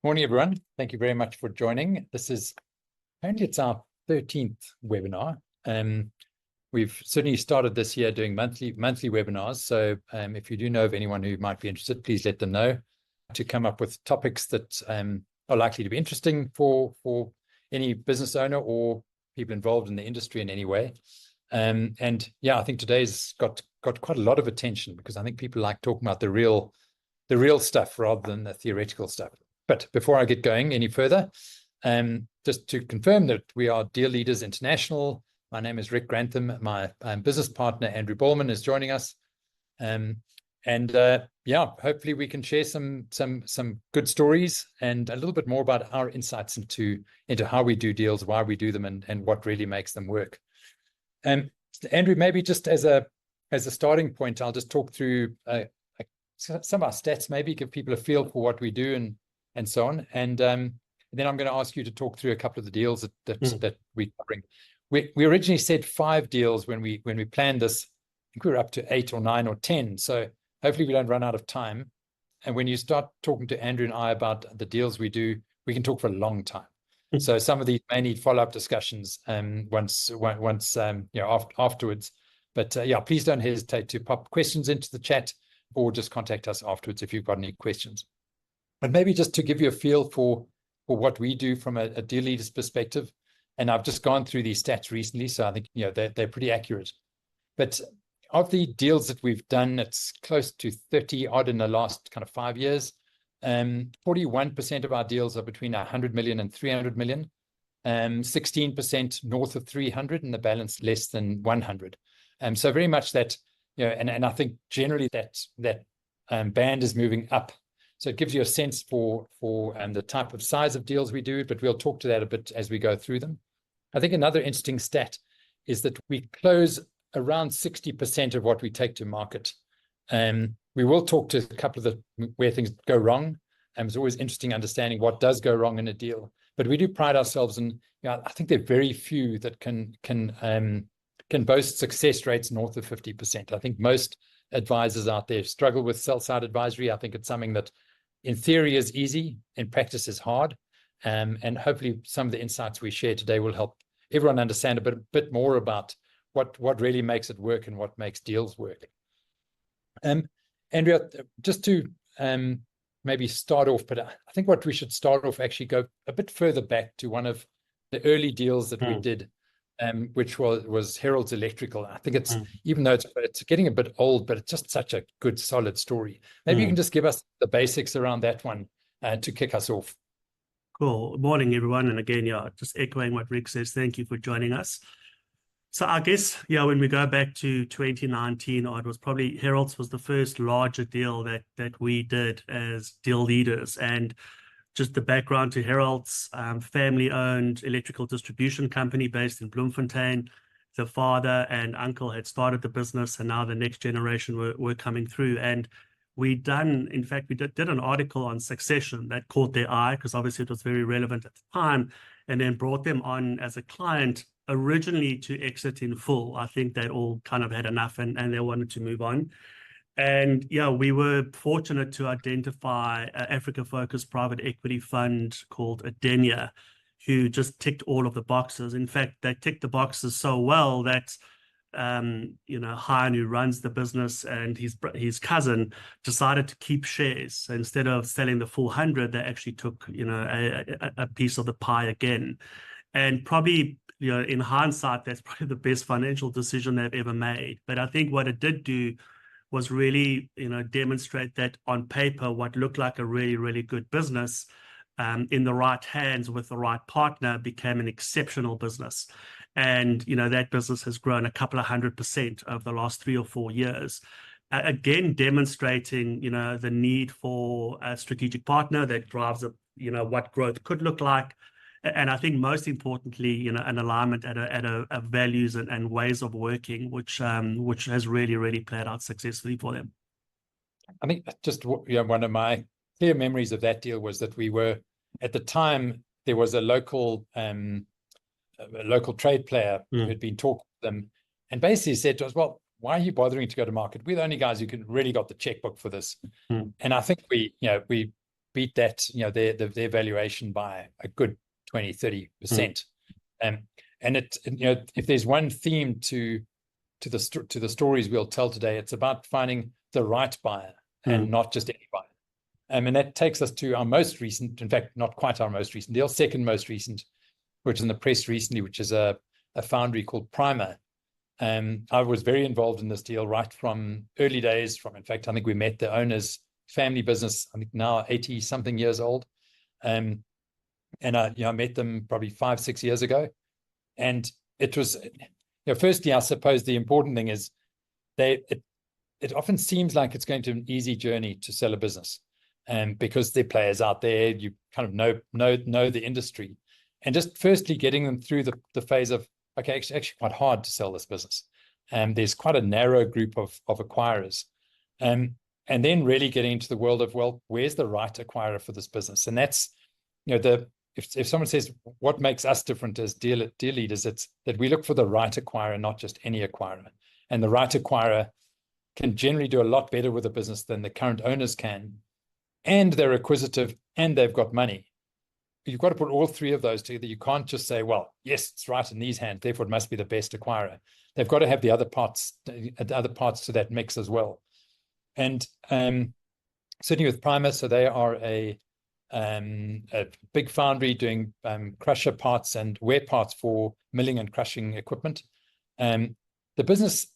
Morning, everyone. Thank you very much for joining. Apparently it's our 13th webinar. We've certainly started this year doing monthly webinars. So if you do know of anyone who might be interested, please let them know to come up with topics that are likely to be interesting for any business owner or people involved in the industry in any way. And yeah, I think today's got quite a lot of attention because I think people like talking about the real stuff rather than the theoretical stuff. But before I get going any further, just to confirm that we are Deal Leaders International. My name is Rick Grantham. My business partner, Andrew Bahlmann, is joining us. Yeah, hopefully we can share some good stories and a little bit more about our insights into how we do deals, why we do them, and what really makes them work. Andrew, maybe just as a starting point, I'll just talk through some of our stats, maybe give people a feel for what we do and so on. And then I'm going to ask you to talk through a couple of the deals that we're covering. We originally said 5 deals when we planned this. I think we were up to 8 or 9 or 10. So hopefully we don't run out of time. And when you start talking to Andrew and I about the deals we do, we can talk for a long time. So some of these may need follow-up discussions once afterwards. But yeah, please don't hesitate to pop questions into the chat or just contact us afterwards if you've got any questions. But maybe just to give you a feel for what we do from a deal leader's perspective, and I've just gone through these stats recently, so I think they're pretty accurate. But of the deals that we've done, it's close to 30 odd in the last kind of 5 years. 41% of our deals are between 100 million and 300 million, 16% north of 300, and the balance less than 100. So very much that, and I think generally that band is moving up. So it gives you a sense for the type of size of deals we do, but we'll talk to that a bit as we go through them. I think another interesting stat is that we close around 60% of what we take to market. We will talk to a couple of where things go wrong. It's always interesting understanding what does go wrong in a deal. But we do pride ourselves in, I think there are very few that can boast success rates north of 50%. I think most advisors out there struggle with sell-side advisory. I think it's something that in theory is easy, in practice is hard. And hopefully some of the insights we share today will help everyone understand a bit more about what really makes it work and what makes deals work. Andrea, just to maybe start off, but I think what we should start off actually go a bit further back to one of the early deals that we did, which was Herald's Electrical. I think it's, even though it's getting a bit old, but it's just such a good, solid story. Maybe you can just give us the basics around that one to kick us off. Cool. Morning, everyone. And again, just echoing what Rick says, thank you for joining us. So I guess, when we go back to 2019, it was probably Herald's was the first larger deal that we did as deal leaders. And just the background to Herald's, family-owned electrical distribution company based in Bloemfontein. The father and uncle had started the business, and now the next generation were coming through. And we did an article on succession that caught their eye because obviously it was very relevant at the time, and then brought them on as a client originally to exit in full. I think they all kind of had enough and they wanted to move on. And we were fortunate to identify an Africa-focused private equity fund called Adenia, who just ticked all of the boxes. In fact, they ticked the boxes so well that Hein, who runs the business, and his cousin decided to keep shares. So instead of selling the full 100, they actually took a piece of the pie again. And probably in hindsight, that's probably the best financial decision they've ever made. But I think what it did do was really, demonstrate that on paper, what looked like a really, really good business in the right hands with the right partner became an exceptional business. And, that business has grown a couple of 100% over the last 3 or 4 years. Again, demonstrating, the need for a strategic partner that drives what growth could look like. And I think most importantly, an alignment at a values and ways of working, which has really, really played out successfully for them. I think just one of my clear memories of that deal was that we were, at the time, there was a local trade player who had been talking to them and basically said to us, well, why are you bothering to go to market? We're the only guys who really got the checkbook for this. And I think we beat that, their valuation by a good 20-30%. And if there's one theme to the stories we'll tell today, it's about finding the right buyer and not just any buyer. And that takes us to our most recent, in fact, not quite our most recent deal, second most recent, which is in the press recently, which is a foundry called Primer. I was very involved in this deal right from early days. In fact, I think we met the owner's family business, I think now 80-something years old. And I met them probably 5-6 years ago. And it was, firstly, I suppose the important thing is it often seems like it's going to be an easy journey to sell a business. Because there are players out there, you kind of know the industry. And just firstly getting them through the phase of, okay, it's actually quite hard to sell this business. There's quite a narrow group of acquirers. And then really getting into the world of, well, where's the right acquirer for this business? And that's, if someone says, what makes us different as deal leaders, it's that we look for the right acquirer, not just any acquirer. And the right acquirer can generally do a lot better with a business than the current owners can. And they're acquisitive and they've got money. You've got to put all three of those together. You can't just say, well, yes, it's right in these hands, therefore it must be the best acquirer. They've got to have the other parts to that mix as well. And sitting with Primer, so they are a big foundry doing crusher parts and wear parts for milling and crushing equipment. The business,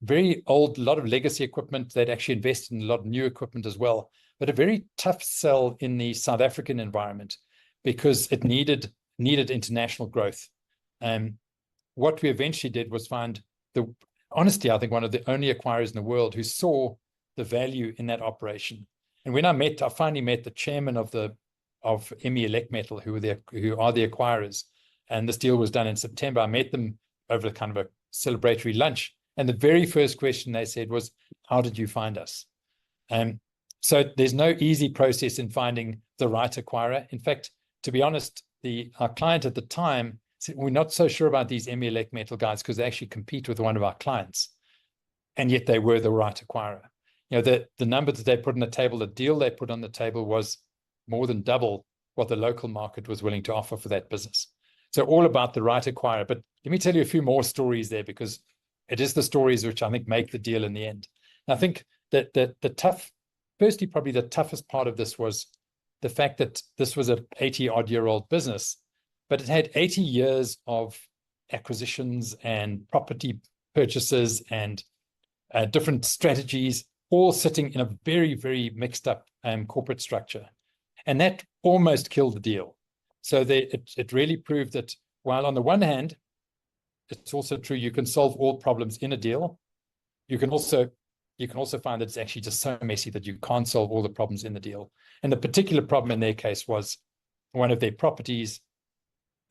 very old, a lot of legacy equipment. They'd actually invested in a lot of new equipment as well, but a very tough sell in the South African environment because it needed international growth. What we eventually did was find honestly, I think one of the only acquirers in the world who saw the value in that operation. And when I finally met the chairman of ME Elecmetal, who are the acquirers, and this deal was done in September. I met them over kind of a celebratory lunch, and the very first question they said was, "How did you find us?" So there's no easy process in finding the right acquirer. In fact, to be honest, our client at the time said, we're not so sure about these ME Elecmetal guys because they actually compete with one of our clients. And yet they were the right acquirer. The number that they put on the table, the deal they put on the table was more than double what the local market was willing to offer for that business. So all about the right acquirer. But let me tell you a few more stories there, because it is the stories which I think make the deal in the end. And I think that firstly, probably the toughest part of this was the fact that this was an 80-odd-year-old business, but it had 80 years of acquisitions and property purchases and different strategies, all sitting in a very, very mixed up corporate structure. And that almost killed the deal. So it really proved that while on the one hand, it's also true you can solve all problems in a deal, you can also find that it's actually just so messy that you can't solve all the problems in the deal. And the particular problem in their case was one of their properties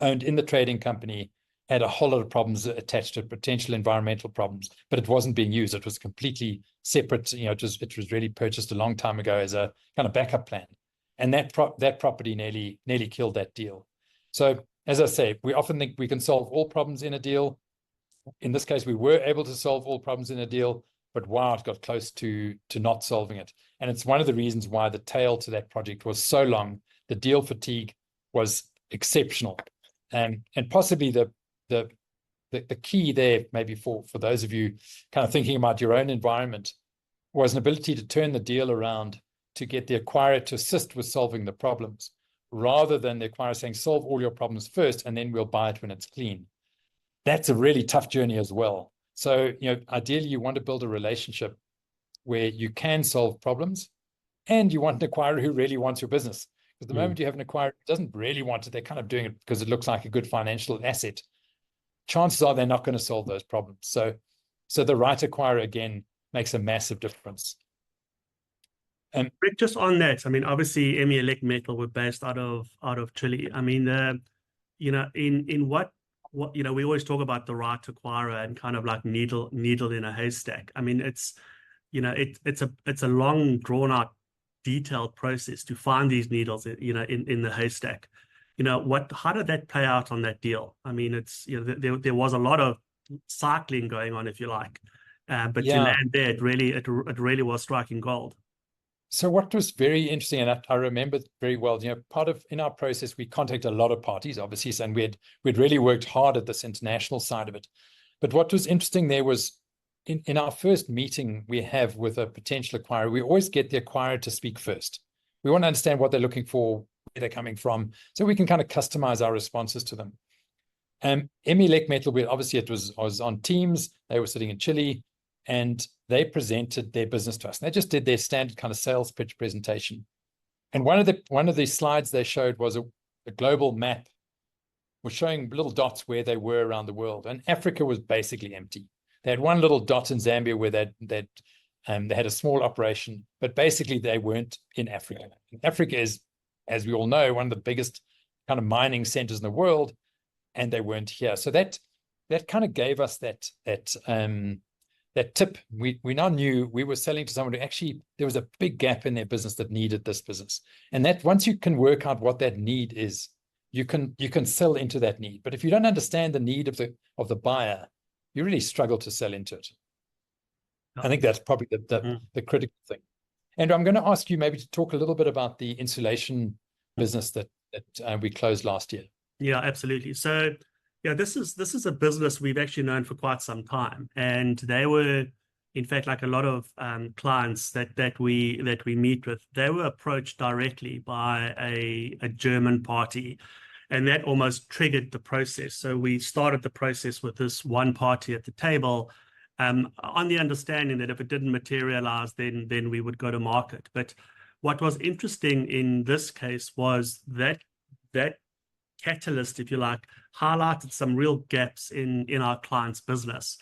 owned in the trading company had a whole lot of problems attached to potential environmental problems, but it wasn't being used. It was completely separate. It was really purchased a long time ago as a kind of backup plan. And that property nearly killed that deal. So as I say, we often think we can solve all problems in a deal. In this case, we were able to solve all problems in a deal, but wow, it got close to not solving it. And it's one of the reasons why the tail to that project was so long. The deal fatigue was exceptional. And possibly the key there, maybe for those of you kind of thinking about your own environment, was an ability to turn the deal around to get the acquirer to assist with solving the problems, rather than the acquirer saying, solve all your problems first, and then we'll buy it when it's clean. That's a really tough journey as well. So, ideally, you want to build a relationship where you can solve problems, and you want an acquirer who really wants your business. Because the moment you have an acquirer who doesn't really want it, they're kind of doing it because it looks like a good financial asset, chances are they're not going to solve those problems. So the right acquirer, again, makes a massive difference. Rick, just on that, I mean, obviously, ME Elecmetal were based out of Chile. I mean, in what we always talk about the right acquirer and kind of like needle in a haystack. I mean, it's a long, drawn out, detailed process to find these needles, in the haystack. How did that play out on that deal? I mean, there was a lot of cycling going on, if you like, but to land there, it really was striking gold. So what was very interesting, and I remember very well, in our process, we contacted a lot of parties, obviously, and we'd really worked hard at this international side of it. But what was interesting there was in our first meeting we have with a potential acquirer, we always get the acquirer to speak first. We want to understand what they're looking for, where they're coming from, so we can kind of customize our responses to them. Emilec Metal, obviously I was on Teams, they were sitting in Chile, and they presented their business to us. And they just did their standard kind of sales pitch presentation. And one of the slides they showed was a global map, was showing little dots where they were around the world. And Africa was basically empty. They had one little dot in Zambia where they had a small operation, but basically they weren't in Africa. Africa is, as we all know, one of the biggest kind of mining centers in the world, and they weren't here. So that kind of gave us that tip. We now knew we were selling to someone who actually, there was a big gap in their business that needed this business. And that once you can work out what that need is, you can sell into that need. But if you don't understand the need of the buyer, you really struggle to sell into it. I think that's probably the critical thing. And I'm going to ask you maybe to talk a little bit about the insulation business that we closed last year. Yeah, absolutely. So yeah, this is a business we've actually known for quite some time, and they were, in fact, like a lot of clients that we meet with, they were approached directly by a German party, and that almost triggered the process. So we started the process with this one party at the table, on the understanding that if it didn't materialize, then we would go to market. But what was interesting in this case was that catalyst, if you like, highlighted some real gaps in our client's business.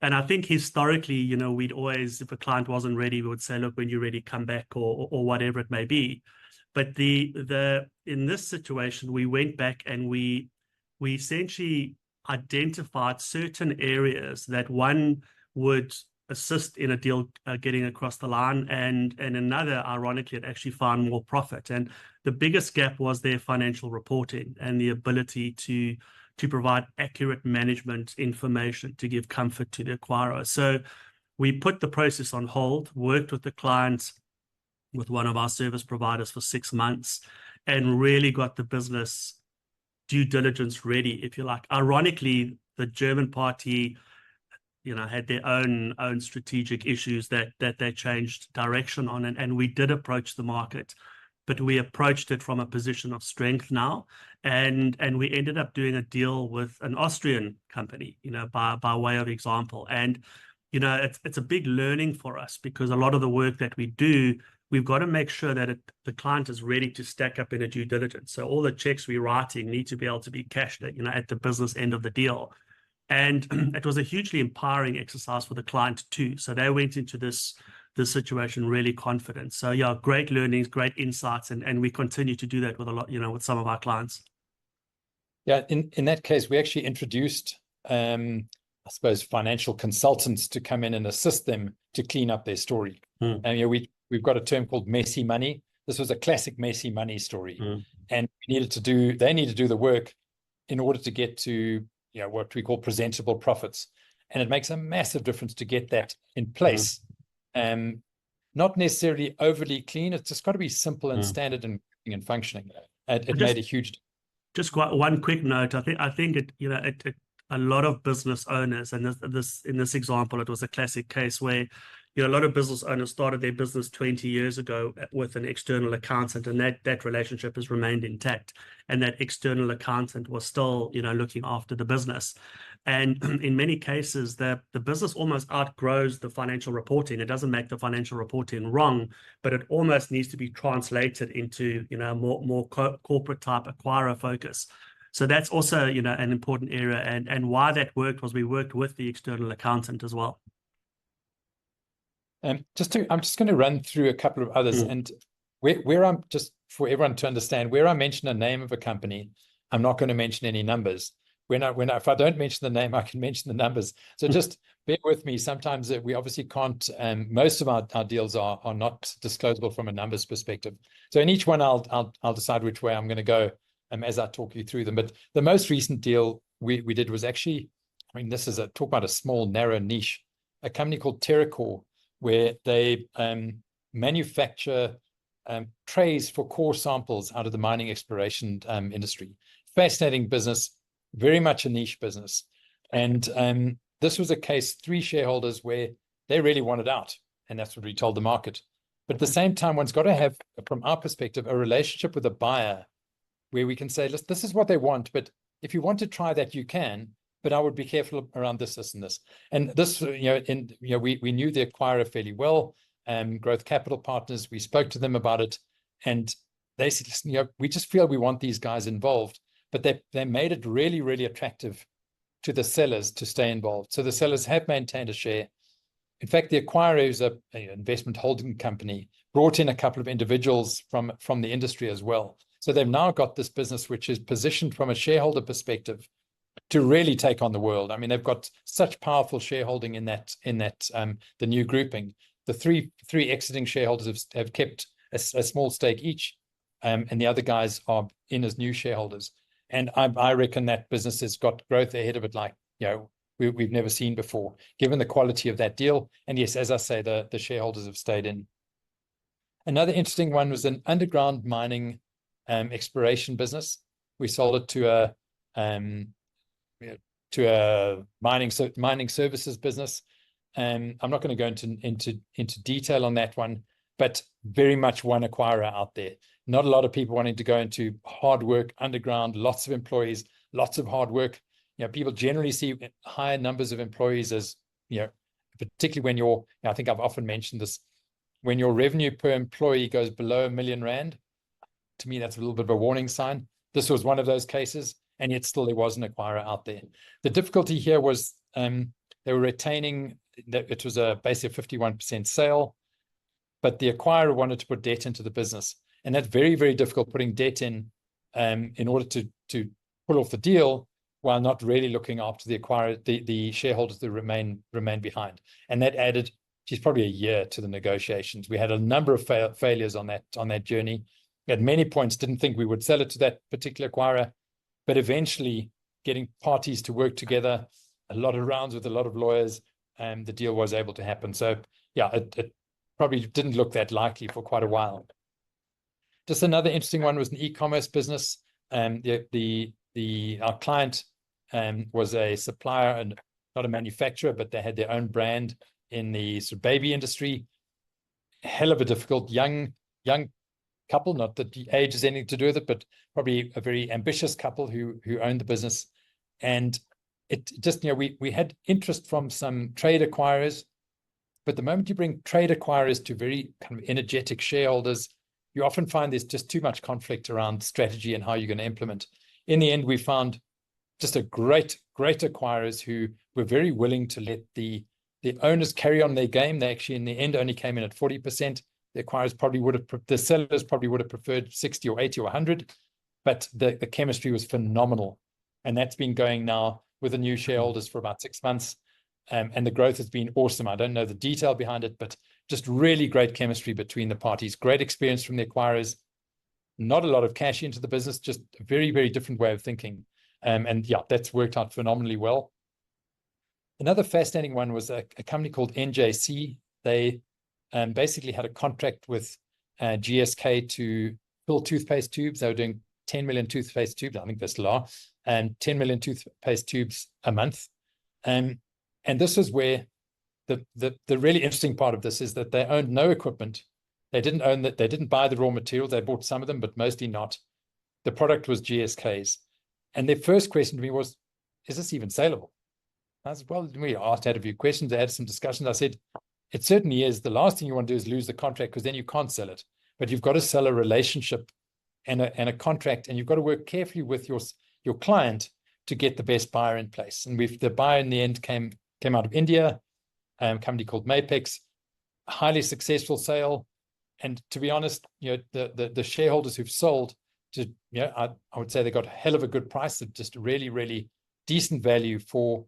And I think historically, we'd always, if a client wasn't ready, we would say, look, when you're ready, come back, or whatever it may be. But in this situation, we went back and we essentially identified certain areas that one would assist in a deal getting across the line, and another, ironically, it actually found more profit. And the biggest gap was their financial reporting and the ability to provide accurate management information to give comfort to the acquirer. So we put the process on hold, worked with the clients, with one of our service providers for 6 months, and really got the business due diligence ready, if you like. Ironically, the German party had their own strategic issues that they changed direction on, and we did approach the market, but we approached it from a position of strength now, and we ended up doing a deal with an Austrian company, by way of example. And it's a big learning for us, because a lot of the work that we do, we've got to make sure that the client is ready to stack up in a due diligence. So all the checks we're writing need to be able to be cashed at the business end of the deal. And it was a hugely empowering exercise for the client too. So they went into this situation really confident. So yeah, great learnings, great insights, and we continue to do that with a lot, with some of our clients. Yeah, in that case, we actually introduced, I suppose, financial consultants to come in and assist them to clean up their story. And we've got a term called messy money. This was a classic messy money story, and they needed to do the work in order to get to what we call presentable profits. And it makes a massive difference to get that in place. Not necessarily overly clean. It's just got to be simple and standard and functioning. It made a huge difference. Just one quick note. I think it a lot of business owners, and in this example, it was a classic case where a lot of business owners started their business 20 years ago with an external accountant, and that relationship has remained intact. And that external accountant was still, looking after the business. And in many cases, the business almost outgrows the financial reporting. It doesn't make the financial reporting wrong, but it almost needs to be translated into, more corporate type acquirer focus. So that's also, an important area. And why that worked was we worked with the external accountant as well. I'm just going to run through a couple of others, and where I'm just for everyone to understand, where I mention a name of a company, I'm not going to mention any numbers. If I don't mention the name, I can mention the numbers. So just bear with me. Sometimes we obviously can't. Most of our deals are not disclosable from a numbers perspective. So in each one, I'll decide which way I'm going to go as I talk you through them. But the most recent deal we did was actually, this is talk about a small narrow niche, a company called TerraCore, where they manufacture trays for core samples out of the mining exploration industry. Fascinating business, very much a niche business. And this was a case, 3 shareholders where they really wanted out. And that's what we told the market. But at the same time, one's got to have, from our perspective, a relationship with a buyer where we can say, listen, this is what they want, but if you want to try that, you can, but I would be careful around this, this, and this. And this, we knew the acquirer fairly well, Growth Capital Partners. We spoke to them about it, and they said, listen, we just feel we want these guys involved, but they made it really, really attractive to the sellers to stay involved. So the sellers have maintained a share. In fact, the acquirer, who's an investment holding company, brought in a couple of individuals from the industry as well. So they've now got this business which is positioned from a shareholder perspective to really take on the world. I mean, they've got such powerful shareholding in that the new grouping. The three exiting shareholders have kept a small stake each, and the other guys are in as new shareholders. And I reckon that business has got growth ahead of it like we've never seen before, given the quality of that deal. And yes, as I say, the shareholders have stayed in. Another interesting one was an underground mining exploration business. We sold it to a mining services business. I'm not going to go into detail on that one, but very much one acquirer out there. Not a lot of people wanting to go into hard work, underground, lots of employees, lots of hard work. People generally see higher numbers of employees as, particularly when I think I've often mentioned this, when your revenue per employee goes below R1 million, to me, that's a little bit of a warning sign. This was one of those cases, and yet still there was an acquirer out there. The difficulty here was they were retaining, that it was basically a 51% sale, but the acquirer wanted to put debt into the business. And that's very, very difficult, putting debt in order to pull off the deal while not really looking after the acquirer, the shareholders that remain behind. And that added, probably a year to the negotiations. We had a number of failures on that journey. At many points, didn't think we would sell it to that particular acquirer, but eventually getting parties to work together, a lot of rounds with a lot of lawyers, and the deal was able to happen. So yeah, it probably didn't look that likely for quite a while. Just another interesting one was an e-commerce business. Our client was a supplier and not a manufacturer, but they had their own brand in the sort of baby industry. Hell of a difficult young couple, not that the age has anything to do with it, but probably a very ambitious couple who owned the business. And it just, we had interest from some trade acquirers, but the moment you bring trade acquirers to very kind of energetic shareholders, you often find there's just too much conflict around strategy and how you're going to implement. In the end, we found just a great acquirers who were very willing to let the owners carry on their game. They actually, in the end, only came in at 40%. The sellers probably would have preferred 60 or 80 or 100, but the chemistry was phenomenal. And that's been going now with the new shareholders for about 6 months. And the growth has been awesome. I don't know the detail behind it, but just really great chemistry between the parties. Great experience from the acquirers. Not a lot of cash into the business, just a very, very different way of thinking. And yeah, that's worked out phenomenally well. Another fascinating one was a company called NJC. They basically had a contract with GSK to fill toothpaste tubes. They were doing 10 million toothpaste tubes, I think that's law, and 10 million toothpaste tubes a month. And this is where the really interesting part of this is that they owned no equipment. They didn't buy the raw materials. They bought some of them, but mostly not. The product was GSK's. And their first question to me was, is this even saleable? I said, well, we had a few questions. They had some discussions. I said, it certainly is. The last thing you want to do is lose the contract, because then you can't sell it. But you've got to sell a relationship and a contract, and you've got to work carefully with your client to get the best buyer in place. And the buyer in the end came out of India, a company called Mapex, a highly successful sale. And to be honest, the shareholders who've sold, I would say they got a hell of a good price, of just really, really decent value for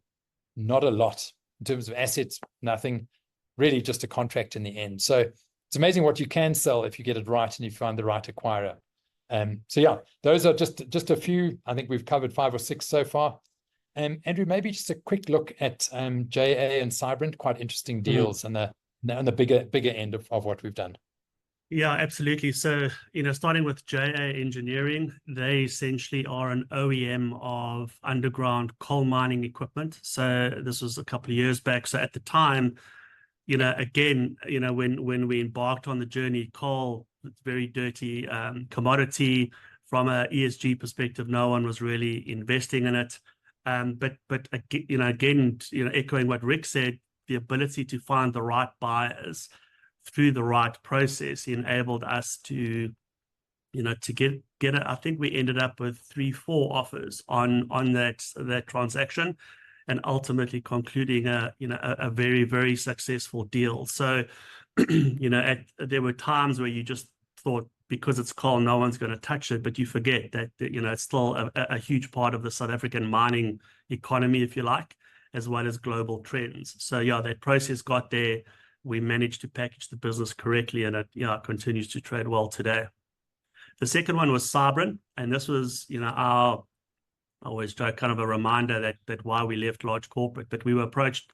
not a lot in terms of assets, nothing, really just a contract in the end. So it's amazing what you can sell if you get it right and you find the right acquirer. So yeah, those are just a few. I think we've covered 5 or 6 so far. Andrew, maybe just a quick look at JA and Cybrant, quite interesting deals, and the bigger end of what we've done. Yeah, absolutely. So, starting with JA Engineering, they essentially are an OEM of underground coal mining equipment. So this was a couple of years back. So at the time, again, when we embarked on the journey, coal, it's very dirty commodity. From a ESG perspective, no one was really investing in it. But again, echoing what Rick said, the ability to find the right buyers through the right process enabled us to get it. I think we ended up with 3-4 offers on that transaction, and ultimately concluding a very, very successful deal. So there were times where you just thought, because it's coal, no one's going to touch it, but you forget that it's still a huge part of the South African mining economy, if you like, as well as global trends. So yeah, that process got there. We managed to package the business correctly, and it continues to trade well today. The second one was Sabrin, and this was our, I always joke, kind of a reminder that why we left large corporate. But we were approached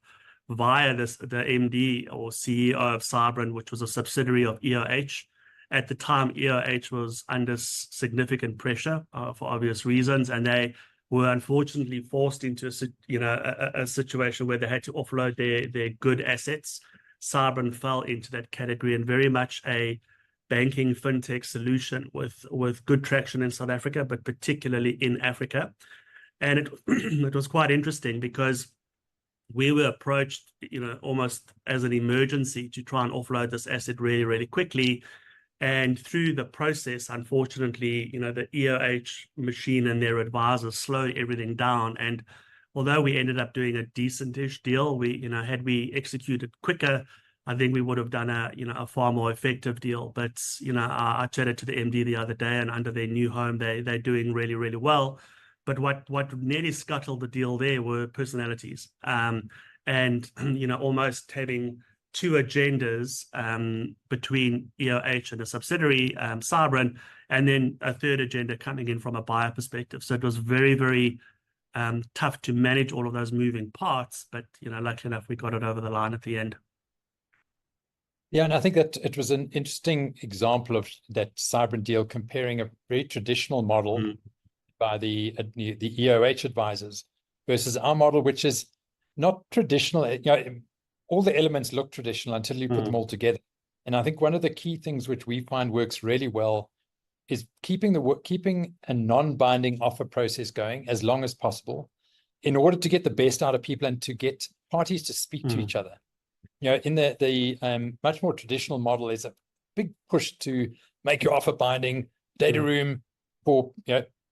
via the MD or CEO of Sabrin, which was a subsidiary of EOH. At the time, EOH was under significant pressure for obvious reasons, and they were unfortunately forced into a situation where they had to offload their good assets. Sabrin fell into that category, and very much a banking fintech solution with good traction in South Africa, but particularly in Africa. And it was quite interesting because we were approached, almost as an emergency to try and offload this asset really, really quickly. And through the process, unfortunately, the EOH machine and their advisors slowed everything down. And although we ended up doing a decentish deal, had we executed quicker, I think we would have done a far more effective deal. But I chatted to the MD the other day, and under their new home, they're doing really, really well. But what nearly scuttled the deal there were personalities, and almost having two agendas between EOH and a subsidiary, Sabrin, and then a third agenda coming in from a buyer perspective. So it was very, very tough to manage all of those moving parts. But luckily enough, we got it over the line at the end. Yeah, and I think that it was an interesting example of that Sabrin deal, comparing a very traditional model by the EOH advisors versus our model, which is not traditional. All the elements look traditional until you put them all together. And I think one of the key things which we find works really well is keeping a non-binding offer process going as long as possible, in order to get the best out of people and to get parties to speak to each other. In the much more traditional model is a big push to make your offer binding, data room for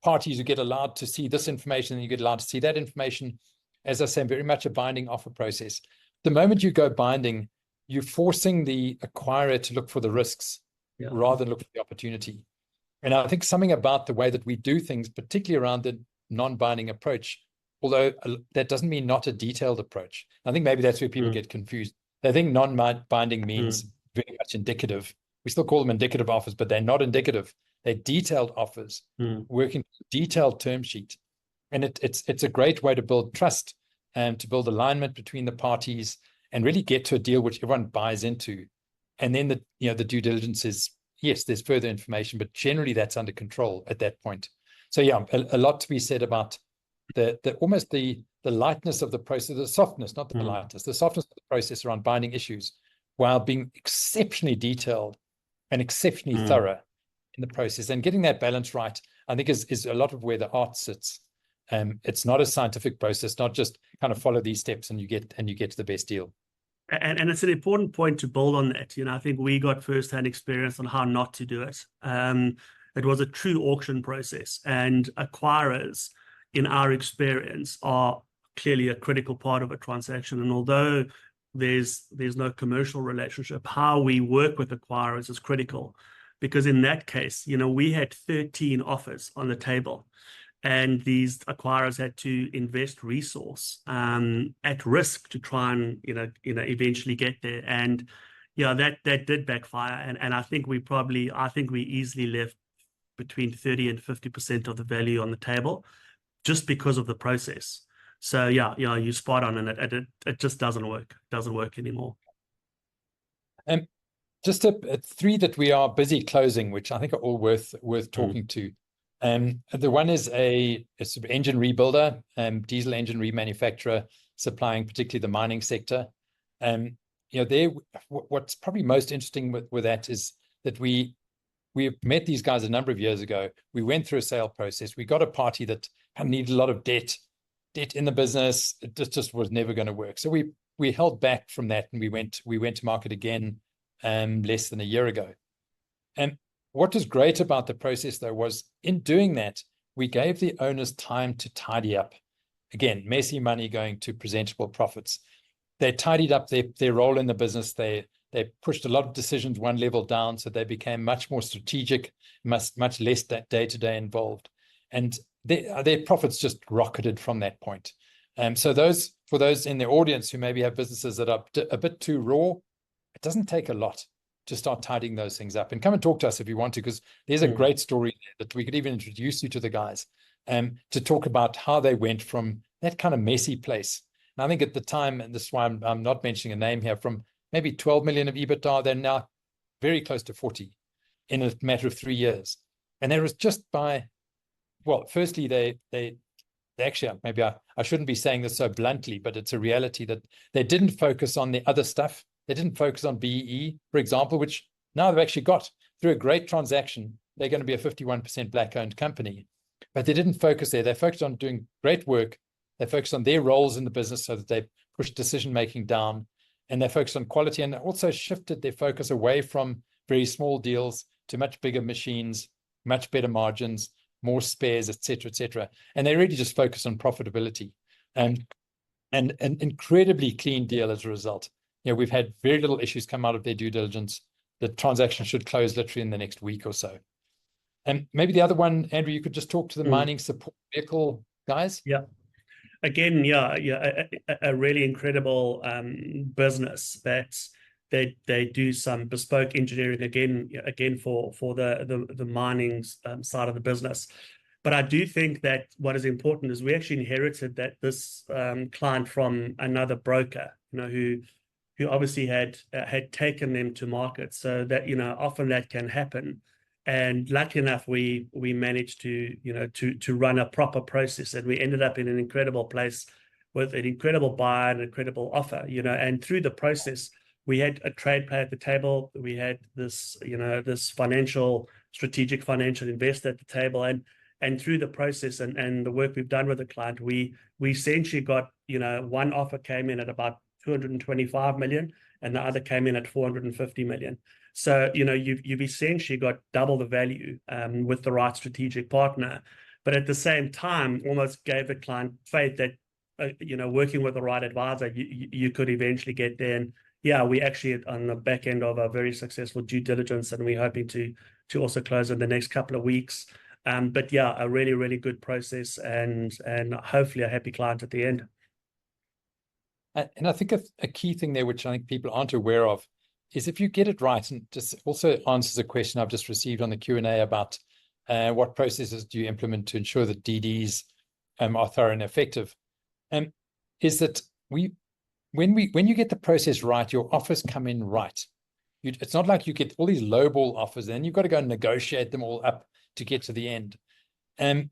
parties who get allowed to see this information, and you get allowed to see that information. As I say, very much a binding offer process. The moment you go binding, you're forcing the acquirer to look for the risks rather than look for the opportunity. And I think something about the way that we do things, particularly around the non-binding approach, although that doesn't mean not a detailed approach. I think maybe that's where people get confused. They think non-binding means very much indicative. We still call them indicative offers, but they're not indicative. They're detailed offers, working detailed term sheet. And it's a great way to build trust and to build alignment between the parties and really get to a deal which everyone buys into. And then the due diligence is, yes, there's further information, but generally that's under control at that point. So yeah, a lot to be said about almost the lightness of the process, the softness, not the lightness, the softness of the process around binding issues, while being exceptionally detailed and exceptionally thorough in the process. And getting that balance right, I think, is a lot of where the art sits. It's not a scientific process, not just kind of follow these steps and you get to the best deal. And it's an important point to build on that. I think we got firsthand experience on how not to do it. It was a true auction process, and acquirers, in our experience, are clearly a critical part of a transaction. And although there's no commercial relationship, how we work with acquirers is critical, because in that case, we had 13 offers on the table, and these acquirers had to invest resource at risk to try and eventually get there. And that did backfire. And I think we easily left between 30 and 50% of the value on the table just because of the process. So you're spot on, and it just doesn't work. It doesn't work anymore. just three that we are busy closing, which I think are all worth talking to. The one is a sort of engine rebuilder, diesel engine remanufacturer, supplying particularly the mining sector. What's probably most interesting with that is that we met these guys a number of years ago. We went through a sale process. We got a party that needed a lot of debt in the business. It just was never going to work. So we held back from that, and we went to market again less than a year ago. And what was great about the process, though, was in doing that, we gave the owners time to tidy up. Again, messy money going to presentable profits. They tidied up their role in the business. They pushed a lot of decisions one level down, so they became much more strategic, much less that day-to-day involved. And their profits just rocketed from that point. So for those in the audience who maybe have businesses that are a bit too raw, it doesn't take a lot to start tidying those things up. And come and talk to us if you want to, because there's a great story that we could even introduce you to the guys to talk about how they went from that kind of messy place. And I think at the time, and this is why I'm not mentioning a name here, from maybe 12 million of EBITDA, they're now very close to 40 in a matter of 3 years. And there was just firstly, they actually, maybe I shouldn't be saying this so bluntly, but it's a reality that they didn't focus on the other stuff. They didn't focus on BEE, for example, which now they've actually got through a great transaction. They're going to be a 51% black-owned company. But they didn't focus there. They focused on doing great work. They focused on their roles in the business so that they pushed decision-making down. And they focused on quality, and also shifted their focus away from very small deals to much bigger machines, much better margins, more spares, et cetera, and they really just focus on profitability, and an incredibly clean deal as a result. We've had very little issues come out of their due diligence. The transaction should close literally in the next week or so. And maybe the other one, Andrew, you could just talk to the mining support vehicle guys. Yeah. Again, a really incredible business that they do some bespoke engineering again for the mining side of the business. But I do think that what is important is we actually inherited this client from another broker, who obviously had taken them to market. So that often that can happen. And lucky enough, we managed to run a proper process, and we ended up in an incredible place with an incredible buyer and an incredible offer. And through the process, we had a trade play at the table. We had this strategic financial investor at the table, and through the process and the work we've done with the client, we essentially got one offer came in at about 225 million, and the other came in at 450 million. So, you've essentially got double the value with the right strategic partner, but at the same time, almost gave the client faith that, working with the right advisor, you could eventually get there. And we actually on the back end of a very successful due diligence, and we're hoping to also close in the next couple of weeks. But a really, really good process, and hopefully a happy client at the end. And I think a key thing there, which I think people aren't aware of, is if you get it right, and just also answers a question I've just received on the Q&A about what processes do you implement to ensure that DDs are thorough and effective, is that when you get the process right, your offers come in right. It's not like you get all these lowball offers, and you've got to go and negotiate them all up to get to the end. And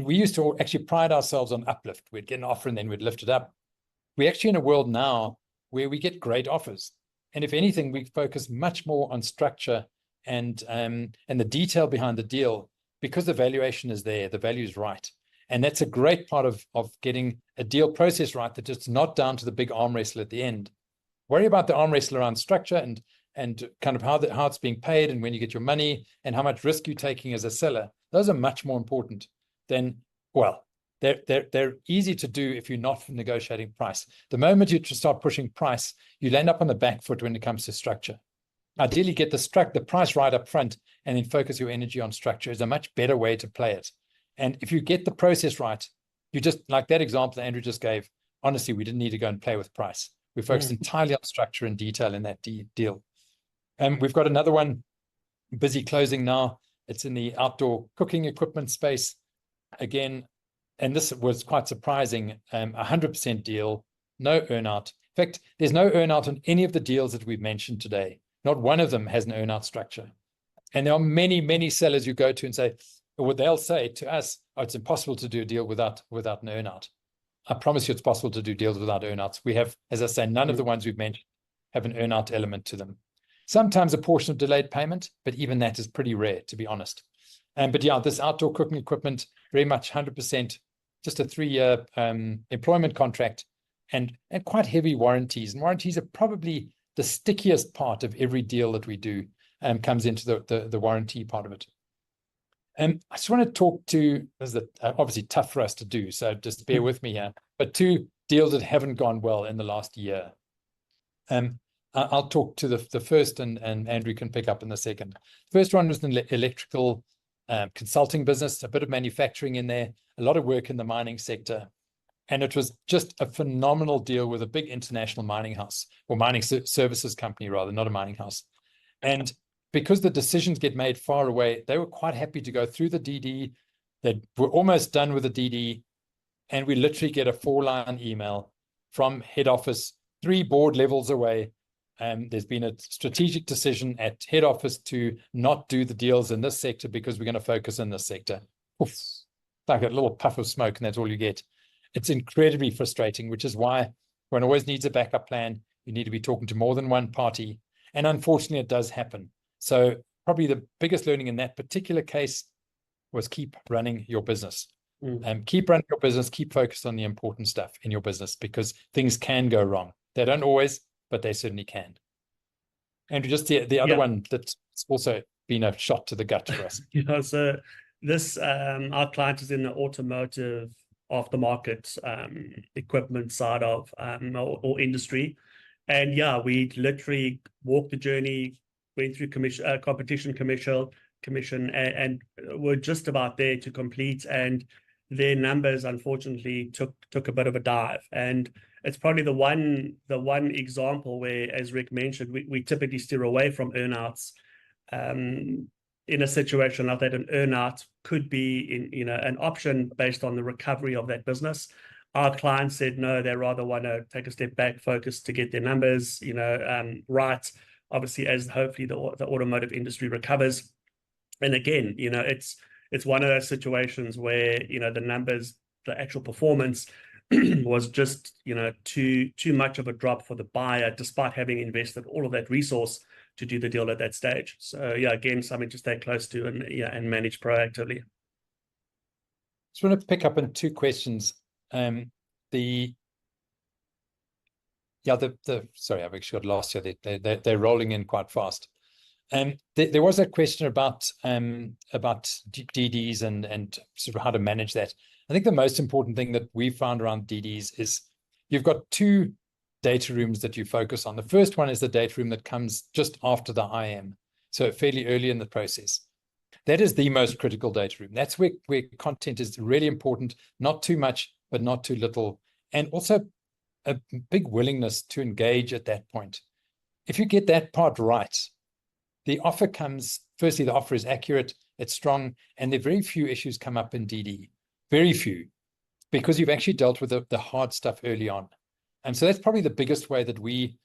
we used to actually pride ourselves on uplift. We'd get an offer and then we'd lift it up. We're actually in a world now where we get great offers. And if anything, we focus much more on structure and the detail behind the deal, because the valuation is there, the value is right. And that's a great part of getting a deal process right, that it's not down to the big arm wrestle at the end. Worry about the arm wrestle around structure and kind of how it's being paid, and when you get your money, and how much risk you're taking as a seller. Those are much more important than, they're easy to do if you're not negotiating price. The moment you start pushing price, you'll end up on the back foot when it comes to structure. Ideally, get the price right up front, and then focus your energy on structure is a much better way to play it. And if you get the process right, you just, like that example that Andrew just gave, honestly, we didn't need to go and play with price. We focused entirely on structure and detail in that deal. We've got another one busy closing now. It's in the outdoor cooking equipment space. Again, and this was quite surprising, 100% deal, no earnout. In fact, there's no earnout on any of the deals that we've mentioned today. not one of them has an earn-out structure. And there are many, many sellers you go to and say, or they'll say to us, oh, it's impossible to do a deal without an earn-out. I promise you it's possible to do deals without earn-outs. We have, as I say, none of the ones we've mentioned have an earn-out element to them. Sometimes a portion of delayed payment, but even that is pretty rare, to be honest. But yeah, this outdoor cooking equipment, very much 100%, just a 3-year employment contract, and quite heavy warranties. And warranties are probably the stickiest part of every deal that we do, comes into the warranty part of it. I just want to talk to, this is obviously tough for us to do, so just bear with me here, but 2 deals that haven't gone well in the last year. I'll talk to the first, and Andrew can pick up in the second. First one was an electrical consulting business, a bit of manufacturing in there, a lot of work in the mining sector. And it was just a phenomenal deal with a big international mining house, or mining services company rather, not a mining house. And because the decisions get made far away, they were quite happy to go through the DD. They were almost done with the DD, and we literally get a 4-line email from head office, 3 board levels away. There's been a strategic decision at head office to not do the deals in this sector because we're going to focus in this sector. Oof, like a little puff of smoke, and that's all you get. It's incredibly frustrating, which is why one always needs a backup plan. You need to be talking to more than one party. And unfortunately, it does happen. So probably the biggest learning in that particular case was keep running your business. Keep running your business, keep focused on the important stuff in your business, because things can go wrong. They don't always, but they certainly can. Andrew, just the other one that's also been a shot to the gut for us. So this, our client is in the automotive aftermarket equipment side of or industry. And yeah, we literally walked the journey, went through competition commission, and we're just about there to complete. And their numbers, unfortunately, took a bit of a dive. And it's probably the one example where, as Rick mentioned, we typically steer away from earnouts. In a situation like that, an earnout could be an option based on the recovery of that business. Our client said no, they rather want to take a step back, focus to get their numbers right. Obviously, as hopefully the automotive industry recovers. And again, it's one of those situations where the numbers, the actual performance was just too much of a drop for the buyer, despite having invested all of that resource to do the deal at that stage. So yeah, again, something to stay close to and manage proactively. Just want to pick up on 2 questions. Sorry, I've actually got lost here. They're rolling in quite fast. There was a question about DDs and sort of how to manage that. I think the most important thing that we found around DDs is you've got 2 data rooms that you focus on. The first one is the data room that comes just after the IM, so fairly early in the process. That is the most critical data room. That's where content is really important, not too much, but not too little, and also a big willingness to engage at that point. If you get that part right, the offer comes, firstly, the offer is accurate, it's strong, and there are very few issues come up in DD. Very few, because you've actually dealt with the hard stuff early on. And so that's probably the biggest way that we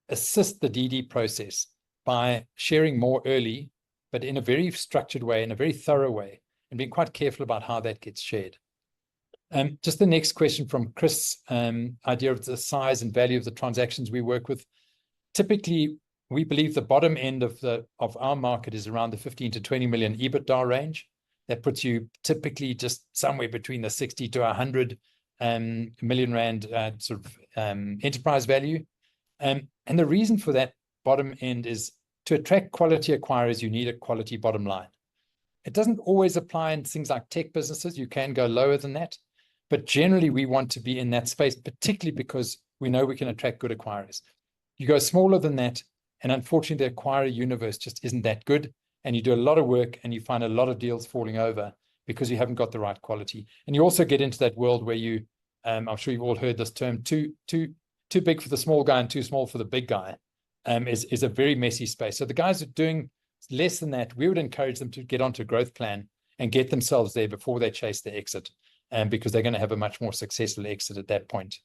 assist the DD process, by sharing more early, but in a very structured way, in a very thorough way, and being quite careful about how that gets shared. Just the next question from Chris, idea of the size and value of the transactions we work with. Typically, we believe the bottom end of our market is around the 15 to 20 million EBITDA range. That puts you typically just somewhere between the 60 to 100 million rand enterprise value. And the reason for that bottom end is to attract quality acquirers, you need a quality bottom line. It doesn't always apply in things like tech businesses. You can go lower than that. But generally, we want to be in that space, particularly because we know we can attract good acquirers. You go smaller than that, and unfortunately, the acquirer universe just isn't that good. And you do a lot of work and you find a lot of deals falling over because you haven't got the right quality. And you also get into that world where you, I'm sure you've all heard this term, too big for the small guy and too small for the big guy, is a very messy space. So the guys who are doing less than that, we would encourage them to get onto a growth plan and get themselves there before they chase the exit, because they're going to have a much more successful exit at that point.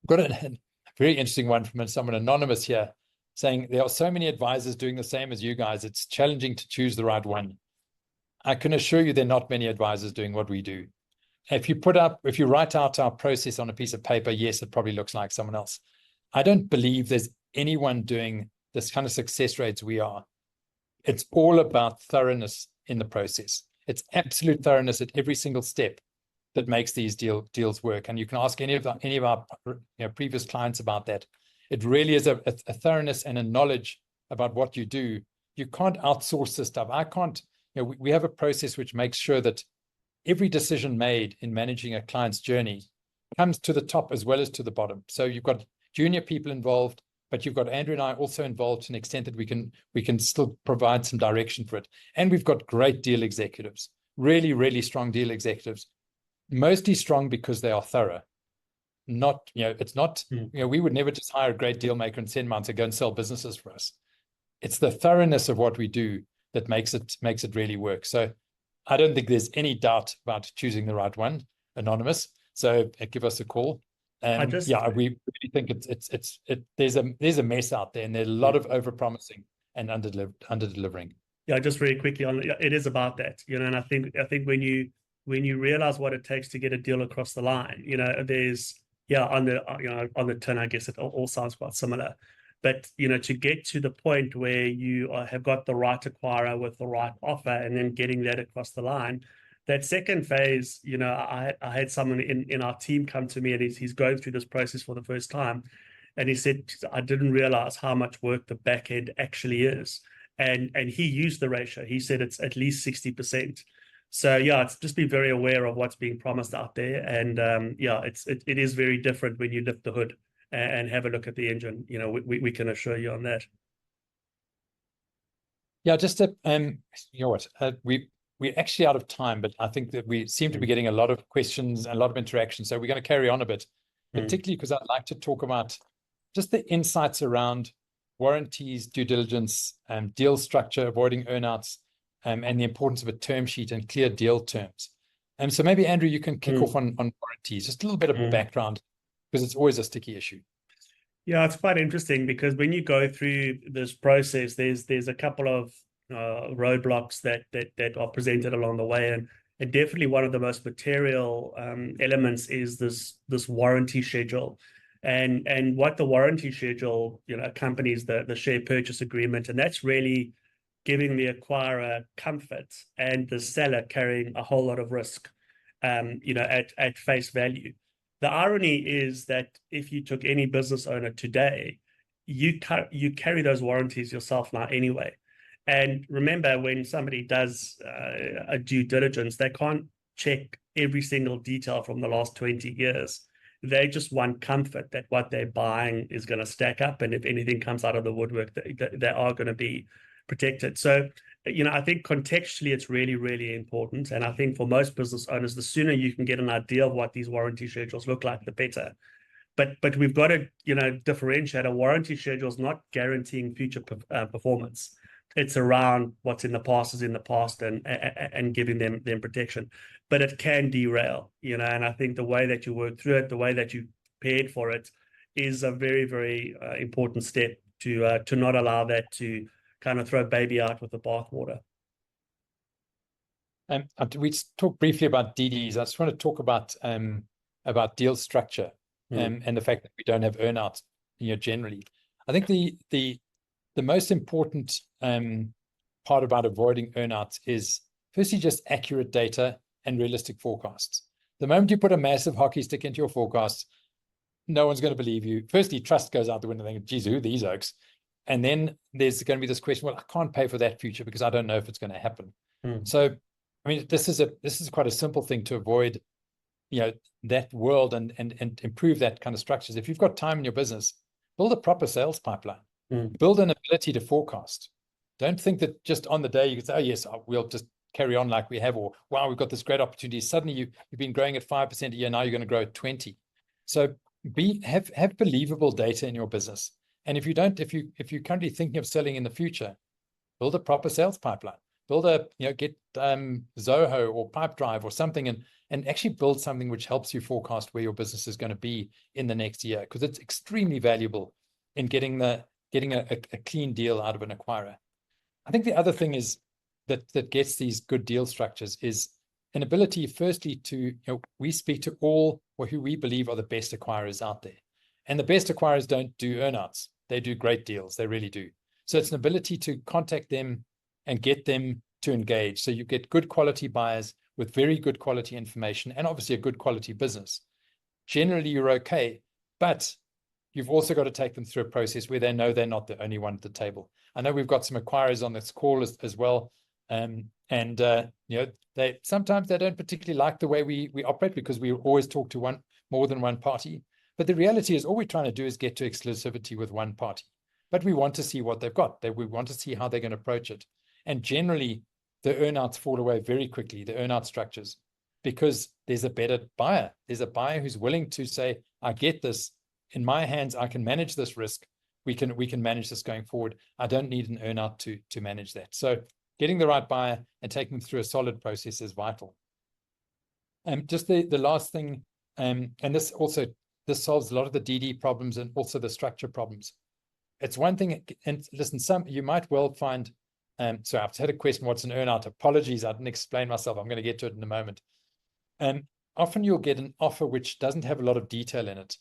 I've got a very interesting one from someone anonymous here. saying there are so many advisors doing the same as you guys. It's challenging to choose the right one. I can assure you there are not many advisors doing what we do. If you write out our process on a piece of paper, yes, it probably looks like someone else. I don't believe there's anyone doing this kind of success rates we are. It's all about thoroughness in the process. It's absolute thoroughness at every single step that makes these deals work. And you can ask any of our previous clients about that. It really is a thoroughness and a knowledge about what you do. You can't outsource this stuff. I can't, we have a process which makes sure that every decision made in managing a client's journey comes to the top as well as to the bottom. So you've got junior people involved, but you've got Andrew and I also involved to an extent that we can still provide some direction for it. And we've got great deal executives, really, really strong deal executives, mostly strong because they are thorough. Not, it's not, we would never just hire a great deal maker and send them out to go and sell businesses for us. It's the thoroughness of what we do that makes it really work. So I don't think there's any doubt about choosing the right one, anonymous. So give us a call. And we really think there's a mess out there, and there's a lot of over-promising and under-delivering. Yeah, just very quickly on it is about that, and I think when you realize what it takes to get a deal across the line, there's on the tin, I guess it all sounds quite similar. But to get to the point where you have got the right acquirer with the right offer, and then getting that across the line, that second phase, I had someone in our team come to me, and he's going through this process for the first time, and he said, I didn't realize how much work the back end actually is, and he used the ratio. He said it's at least 60%. So it's just be very aware of what's being promised out there, and it is very different when you lift the hood and have a look at the engine. We can assure you on that. Yeah, just to we're actually out of time, but I think that we seem to be getting a lot of questions and a lot of interaction. So we're going to carry on a bit, particularly because I'd like to talk about just the insights around warranties, due diligence, deal structure, avoiding earnouts, and the importance of a term sheet and clear deal terms. So maybe, Andrew, you can kick off on warranties, just a little bit of background, because it's always a sticky issue. Yeah, it's quite interesting because when you go through this process, there's a couple of roadblocks that are presented along the way, and definitely one of the most material elements is this warranty schedule, and what the warranty schedule accompanies the share purchase agreement, and that's really giving the acquirer comfort and the seller carrying a whole lot of risk, at face value. The irony is that if you took any business owner today, you carry those warranties yourself now anyway. And remember, when somebody does a due diligence, they can't check every single detail from the last 20 years. They just want comfort that what they're buying is going to stack up, and if anything comes out of the woodwork, they are going to be protected. So, I think contextually it's really, really important. And I think for most business owners, the sooner you can get an idea of what these warranty schedules look like, the better. But we've got to, differentiate. A warranty schedule is not guaranteeing future performance. It's around what's in the past is in the past, and giving them protection. But it can derail, and I think the way that you work through it, the way that you prepared for it, is a very, very important step to not allow that to kind of throw baby out with the bathwater. We talked briefly about DDs. I just want to talk about deal structure and the fact that we don't have earnouts, generally. I think the most important part about avoiding earnouts is firstly just accurate data and realistic forecasts. The moment you put a massive hockey stick into your forecasts, no one's going to believe you. Firstly, trust goes out the window. Thinking, geez, who are these oaks? And then there's going to be this question, well, I can't pay for that future because I don't know if it's going to happen. So, I mean, this is quite a simple thing to avoid, that world and improve that kind of structures. If you've got time in your business, build a proper sales pipeline. Build an ability to forecast. Don't think that just on the day you can say, oh, yes, we'll just carry on like we have, or wow, we've got this great opportunity. Suddenly you've been growing at 5% a year. Now you're going to grow at 20. So have believable data in your business. And if you're currently thinking of selling in the future, build a proper sales pipeline. Build get Zoho or Pipedrive or something, and actually build something which helps you forecast where your business is going to be in the next year, because it's extremely valuable in getting the getting a clean deal out of an acquirer. I think the other thing is that gets these good deal structures is an ability, firstly, to, we speak to all or who we believe are the best acquirers out there. And the best acquirers don't do earnouts. They do great deals. They really do. So it's an ability to contact them and get them to engage. So you get good quality buyers with very good quality information and obviously a good quality business. Generally, you're okay, but you've also got to take them through a process where they know they're not the only one at the table. I know we've got some acquirers on this call as well. They sometimes they don't particularly like the way we operate because we always talk to more than one party. But the reality is all we're trying to do is get to exclusivity with one party. But we want to see what they've got. We want to see how they're going to approach it. And generally, the earnouts fall away very quickly, the earnout structures, because there's a better buyer. There's a buyer who's willing to say, I get this. In my hands, I can manage this risk. We can manage this going forward. I don't need an earnout to manage that. So getting the right buyer and taking them through a solid process is vital. Just the last thing, and this solves a lot of the DD problems and also the structure problems. It's one thing, and listen, you might well find, so I've had a question, what's an earnout? Apologies, I didn't explain myself. I'm going to get to it in a moment. Often you'll get an offer which doesn't have a lot of detail in it.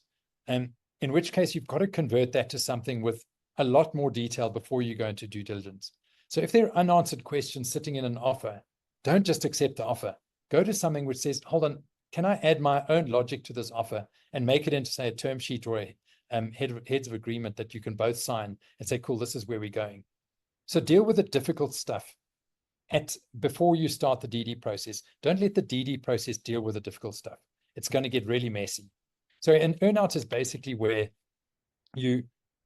In which case you've got to convert that to something with a lot more detail before you go into due diligence. So if there are unanswered questions sitting in an offer, don't just accept the offer. Go to something which says, hold on, can I add my own logic to this offer and make it into, say, a term sheet or a heads of agreement that you can both sign and say, cool, this is where we're going. So deal with the difficult stuff before you start the DD process. Don't let the DD process deal with the difficult stuff. It's going to get really messy. So an earnout is basically where your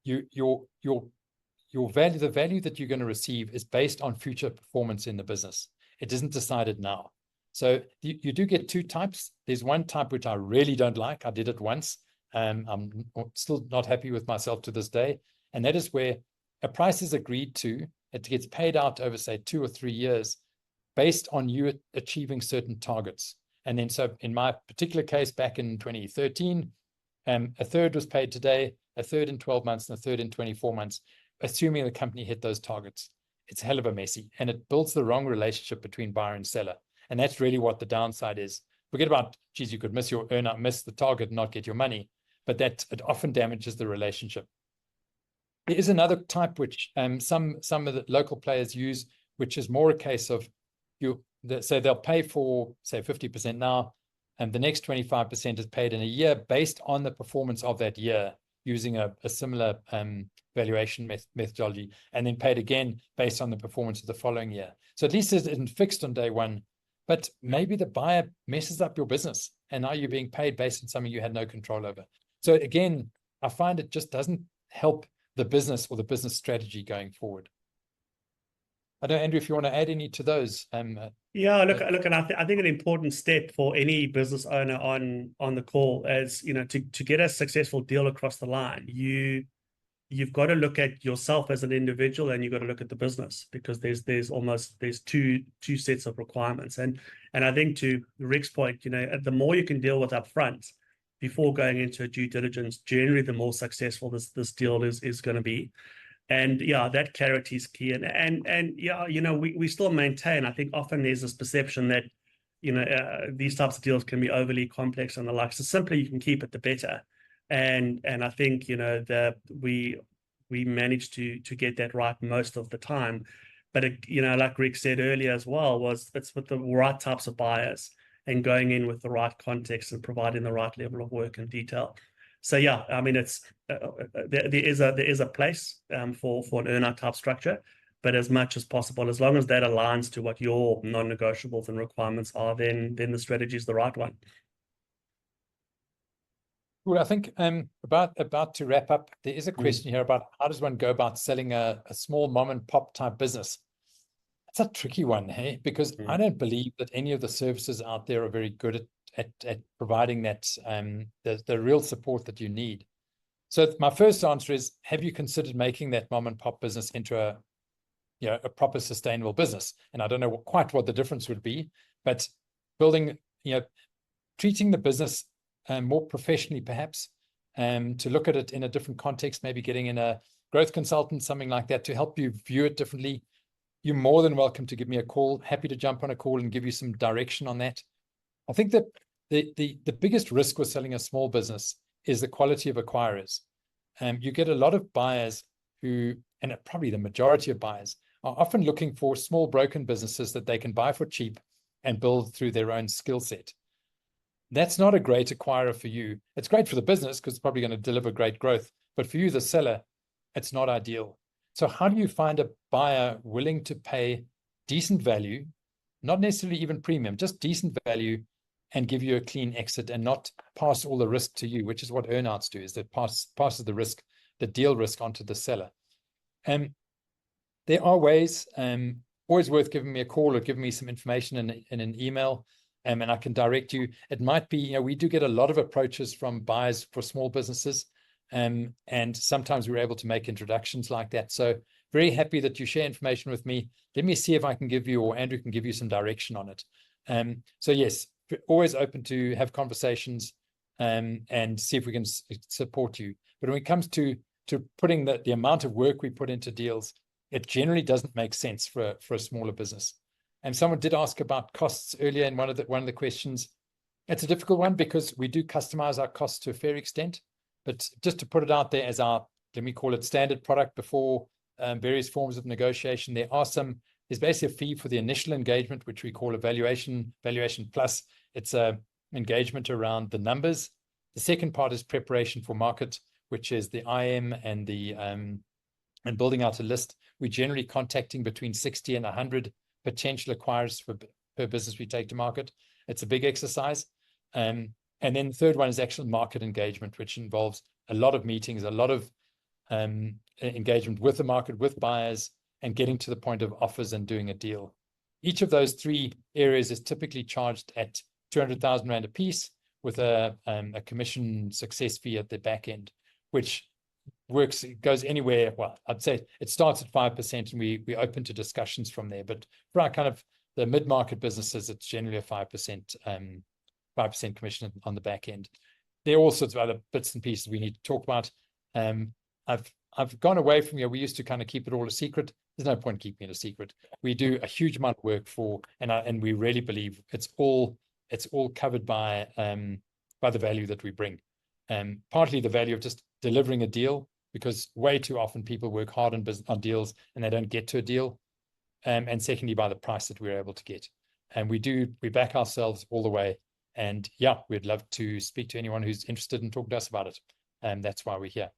value, the value that you're going to receive is based on future performance in the business. It isn't decided now. So you do get two types. There's one type which I really don't like. I did it once. I'm still not happy with myself to this day. And that is where a price is agreed to. It gets paid out over, say, 2 or 3 years based on you achieving certain targets. And then, so in my particular case, back in 2013, a third was paid today, a third in 12 months, and a third in 24 months, assuming the company hit those targets. It's hell of a messy, and it builds the wrong relationship between buyer and seller. And that's really what the downside is. Forget about, geez, you could miss your earnout, miss the target, and not get your money, but it often damages the relationship. There is another type which some of the local players use, which is more a case of so they'll pay for, say, 50% now, and the next 25% is paid in a year based on the performance of that year using a similar valuation methodology, and then paid again based on the performance of the following year. So at least it isn't fixed on day one, but maybe the buyer messes up your business and now you're being paid based on something you had no control over. So again, I find it just doesn't help the business or the business strategy going forward. I don't know, Andrew, if you want to add any to those. Yeah, look, and I think an important step for any business owner on the call is, to get a successful deal across the line, you've got to look at yourself as an individual, and you've got to look at the business, because there's two sets of requirements. And I think, to Rick's point, the more you can deal with upfront before going into a due diligence, generally the more successful this deal is going to be. And yeah, that clarity is key. And yeah, we still maintain, I think often there's this perception that, these types of deals can be overly complex and the like. So simply you can keep it, the better. And I think, we managed to get that right most of the time. But like Rick said earlier as well, it's with the right types of buyers and going in with the right context and providing the right level of work and detail. So yeah, I mean, it's there is a place for an earnout type structure, but as much as possible, as long as that aligns to what your non-negotiables and requirements are, then the strategy is the right one. Well, I think about to wrap up, there is a question here about how does one go about selling a small mom and pop type business. It's a tricky one, hey, because I don't believe that any of the services out there are very good at providing that the real support that you need. So my first answer is, have you considered making that mom and pop business into a proper sustainable business? And I don't know quite what the difference would be, but building, treating the business more professionally, perhaps, to look at it in a different context, maybe getting in a growth consultant, something like that, to help you view it differently, you're more than welcome to give me a call. Happy to jump on a call and give you some direction on that. I think that the biggest risk with selling a small business is the quality of acquirers. You get a lot of buyers who, and probably the majority of buyers, are often looking for small broken businesses that they can buy for cheap and build through their own skill set. That's not a great acquirer for you. It's great for the business because it's probably going to deliver great growth, but for you, the seller, it's not ideal. So how do you find a buyer willing to pay decent value, not necessarily even premium, just decent value, and give you a clean exit and not pass all the risk to you, which is what earnouts do, is that passes the risk, the deal risk, onto the seller. There are ways, always worth giving me a call or giving me some information in an email, and I can direct you. It might be, we do get a lot of approaches from buyers for small businesses, and sometimes we're able to make introductions like that. So very happy that you share information with me. Let me see if I can give you, or Andrew can give you, some direction on it. So yes, always open to have conversations and see if we can support you. But when it comes to putting the amount of work we put into deals, it generally doesn't make sense for a smaller business. And someone did ask about costs earlier in one of the questions. It's a difficult one because we do customize our costs to a fair extent. But just to put it out there as our, let me call it, standard product before various forms of negotiation, there's basically a fee for the initial engagement, which we call a valuation plus. It's a engagement around the numbers. The second part is preparation for market, which is the IM and the and building out a list. We're generally contacting between 60 and 100 potential acquirers per business we take to market. It's a big exercise. And then the third one is actual market engagement, which involves a lot of meetings, a lot of engagement with the market, with buyers, and getting to the point of offers and doing a deal. Each of those three areas is typically charged at 200,000 Rand a piece, with a commission success fee at the back end, which goes anywhere. Well, I'd say it starts at 5%, and we open to discussions from there. But for our kind of the mid-market businesses, it's generally a 5% commission on the back end. There are all sorts of other bits and pieces we need to talk about. I've gone away from here. We used to kind of keep it all a secret. There's no point keeping it a secret. We do a huge amount of work for, and we really believe it's all covered by the value that we bring. Partly the value of just delivering a deal, because way too often people work hard on deals and they don't get to a deal. And secondly, by the price that we're able to get. And we back ourselves all the way. And yeah, we'd love to speak to anyone who's interested and talk to us about it. And that's why we're here.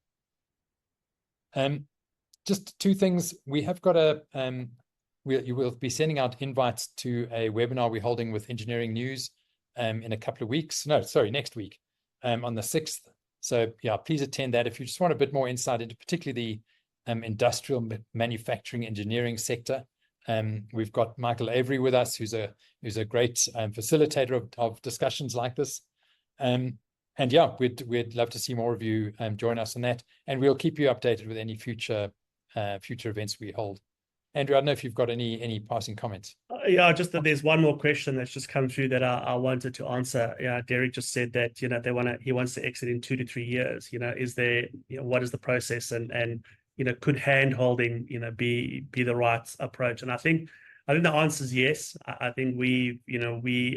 Just two things. We have got you will be sending out invites to a webinar we're holding with Engineering News in a couple of weeks. No, sorry, next week, on the 6th. So yeah, please attend that if you just want a bit more insight into particularly the industrial manufacturing engineering sector. We've got Michael Avery with us, who's a great facilitator of discussions like this. And yeah, we'd love to see more of you join us on that, and we'll keep you updated with any future events we hold. Andrew, I don't know if you've got any passing comments. Yeah, just that there's one more question that's just come through that I wanted to answer. Yeah, Derek just said that he wants to exit in 2 to 3 years. Is there what is the process, and could hand holding be the right approach? And I think the answer is yes. I think we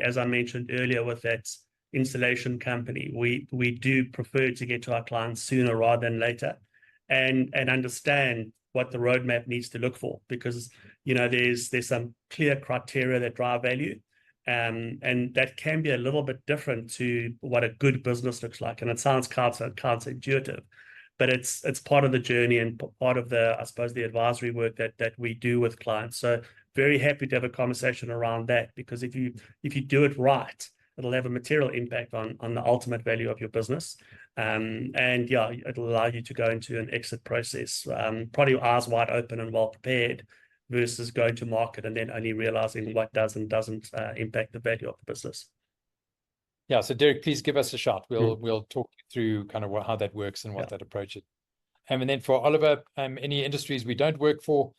as I mentioned earlier with that installation company, we do prefer to get to our clients sooner rather than later, and understand what the roadmap needs to look for, because there's some clear criteria that drive value, and that can be a little bit different to what a good business looks like. And it sounds counterintuitive, but it's part of the journey and part of the, I suppose, the advisory work that we do with clients. So very happy to have a conversation around that, because if you do it right, it'll have a material impact on the ultimate value of your business. And yeah, it'll allow you to go into an exit process, probably eyes wide open and well prepared, versus going to market and then only realizing what does and doesn't impact the value of the business. Yeah, so Derek, please give us a shot. We'll talk you through kind of how that works and what that approach is. And then for Oliver, any industries we don't work for,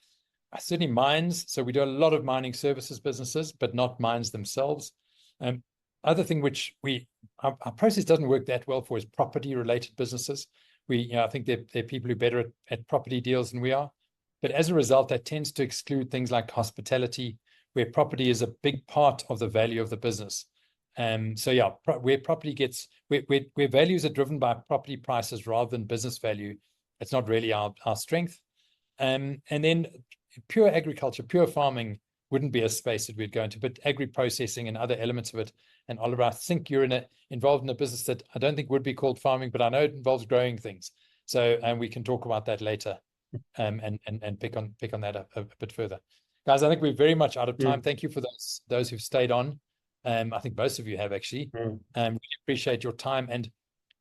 certainly mines. So we do a lot of mining services businesses, but not mines themselves. Other thing which our process doesn't work that well for is property related businesses. I think there are people who are better at property deals than we are. But as a result, that tends to exclude things like hospitality, where property is a big part of the value of the business. So yeah, where values are driven by property prices rather than business value, it's not really our strength. And then pure agriculture, pure farming wouldn't be a space that we'd go into, but agri-processing and other elements of it. And Oliver, I think you're involved in a business that I don't think would be called farming, but I know it involves growing things. So we can talk about that later, and pick on that a bit further. Guys, I think we're very much out of time. Thank you for those who've stayed on. I think most of you have actually. Really appreciate your time. And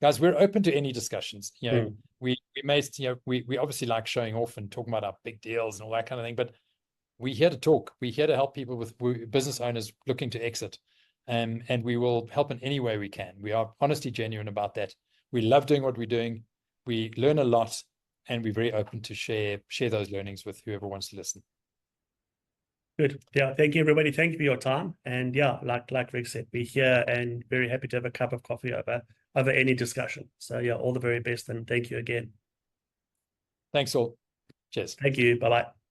guys, we're open to any discussions. We obviously like showing off and talking about our big deals and all that kind of thing, but we're here to talk. We're here to help people with business owners looking to exit. And we will help in any way we can. We are honestly genuine about that. We love doing what we're doing. We learn a lot, and we're very open to share those learnings with whoever wants to listen. Good. Yeah. Thank you, everybody. Thank you for your time. And yeah, like Rick said, we're here and very happy to have a cup of coffee over any discussion. So yeah, all the very best, and thank you again. Thanks all. Cheers. Thank you. Bye-bye.